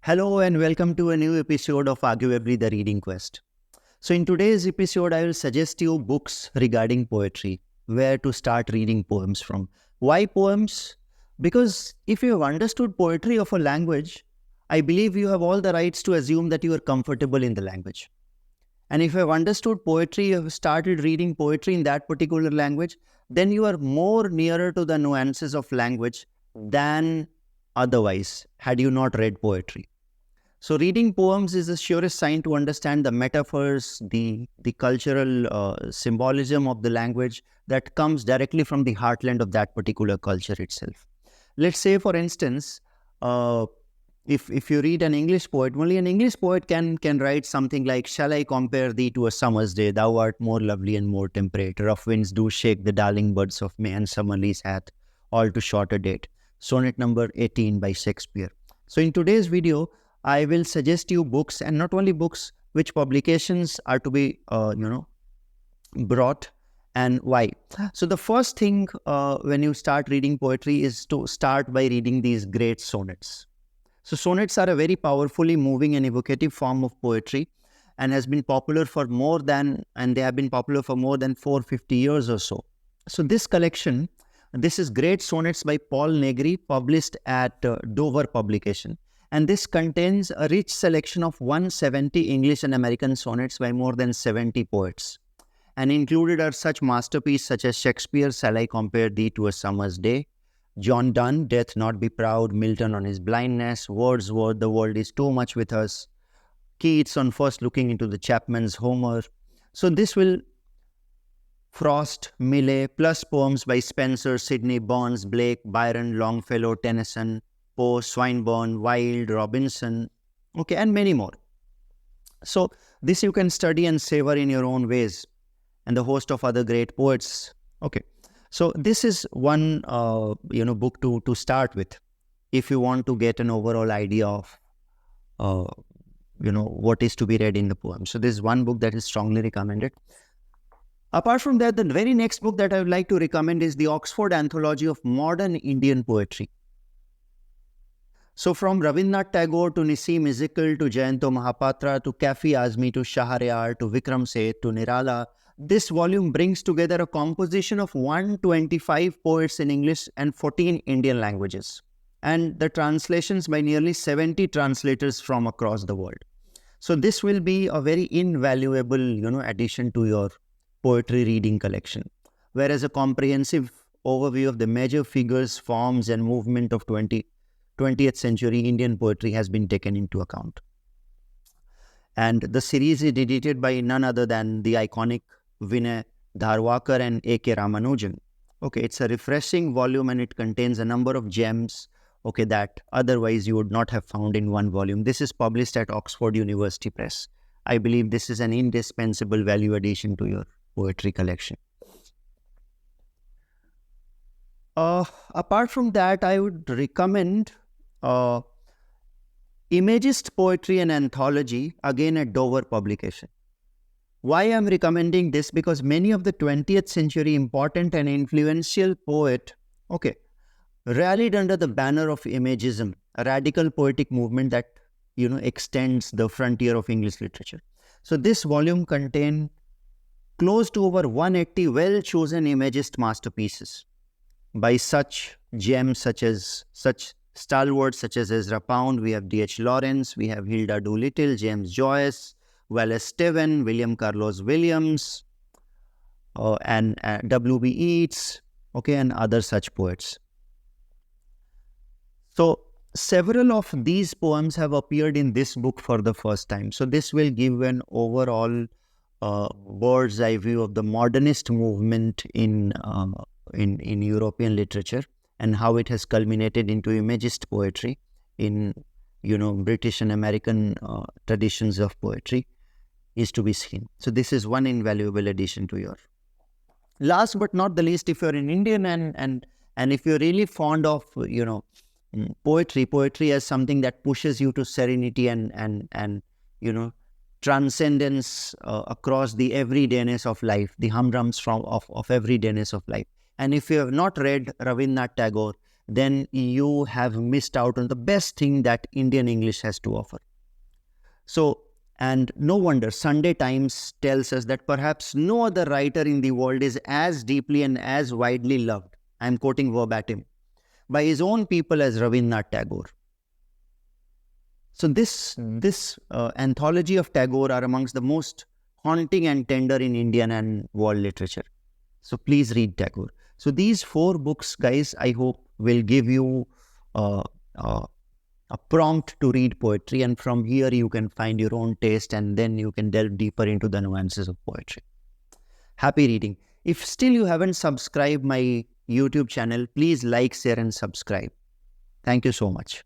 Hello and welcome to a new episode of Arguably the Reading Quest. So in today's episode, I will suggest you books regarding poetry, where to start reading poems from. Why poems? Because if you have understood poetry of a language, I believe you have all the rights to assume that you are comfortable in the language. And if you have understood poetry, you have started reading poetry in that particular language, then you are more nearer to the nuances of language than otherwise had you not read poetry. So reading poems is the surest sign to understand the metaphors, the cultural symbolism of the language that comes directly from the heartland of that particular culture itself. Let's say, for instance, if you read an English poet, only an English poet can write something like, "Shall I compare thee to a summer's day? Thou art more lovely and more temperate. Rough winds do shake the darling buds of May, and summer leaves hath all too short a date." Sonnet number 18 by Shakespeare. So in today's video, I will suggest you books, and not only books, which publications are to be, brought and why. So the first thing when you start reading poetry is to start by reading these great sonnets. So sonnets are a very powerfully moving and evocative form of poetry and has been popular for more than 450 years or so. So this collection, this is Great Sonnets by Paul Negri, published at Dover Publication. And this contains a rich selection of 170 English and American sonnets by more than 70 poets. And included are such masterpieces such as Shakespeare, "Shall I compare thee to a summer's day?" John Donne, "Death not be proud," Milton on his blindness, Wordsworth, "The world is too much with us," Keats on first looking into the Chapman's Homer. So this will Frost, Millay, plus poems by Spenser, Sidney, Burns, Blake, Byron, Longfellow, Tennyson, Poe, Swinburne, Wilde, Robinson, and many more. So this you can study and savor in your own ways, and the host of other great poets. So this is one book to start with if you want to get an overall idea of what is to be read in the poem. So this is one book that is strongly recommended. Apart from that, the very next book that I would like to recommend is the Oxford Anthology of Modern Indian Poetry. So from Rabindranath Tagore to Nissim Ezekiel to Jayanto Mahapatra to Kafi Azmi to Shahryar to Vikram Seth to Nirala, this volume brings together a composition of 125 poets in English and 14 Indian languages, and the translations by nearly 70 translators from across the world. So this will be a very invaluable, addition to your poetry reading collection, whereas a comprehensive overview of the major figures, forms, and movement of 20th century Indian poetry has been taken into account. And the series is edited by none other than the iconic Vinay Dharwakar and A.K. Ramanujan. It's a refreshing volume, and it contains a number of gems, that otherwise you would not have found in one volume. This is published at Oxford University Press. I believe this is an indispensable value addition to your poetry collection. Apart from that, I would recommend Imagist Poetry and Anthology, again at Dover Publication. Why I am recommending this? Because many of the 20th century important and influential poets, rallied under the banner of Imagism, a radical poetic movement that, extends the frontier of English literature. So this volume contains close to over 180 well-chosen Imagist masterpieces by such gems, such stalwarts such as Ezra Pound. We have D.H. Lawrence, we have Hilda Doolittle, James Joyce, Wallace Stephen, William Carlos Williams, and W.B. Yeats, and other such poets. So several of these poems have appeared in this book for the first time. So this will give an overall bird's eye view of the modernist movement in European literature and how it has culminated into Imagist poetry in British and American traditions of poetry is to be seen. So this is one invaluable addition to your. Last but not the least, if you're an Indian and if you're really fond of poetry as something that pushes you to serenity and transcendence across the everydayness of life, the humdrums of everydayness of life. And if you have not read Rabindranath Tagore, then you have missed out on the best thing that Indian English has to offer. So, and no wonder Sunday Times tells us that perhaps no other writer in the world is as deeply and as widely loved, I am quoting verbatim, by his own people as Rabindranath Tagore. So this anthology of Tagore are amongst the most haunting and tender in Indian and world literature. So please read Tagore. So these 4 books, guys, I hope will give you a prompt to read poetry, and from here you can find your own taste, and then you can delve deeper into the nuances of poetry. Happy reading. If still you haven't subscribed my YouTube channel, please like, share and subscribe. Thank you so much.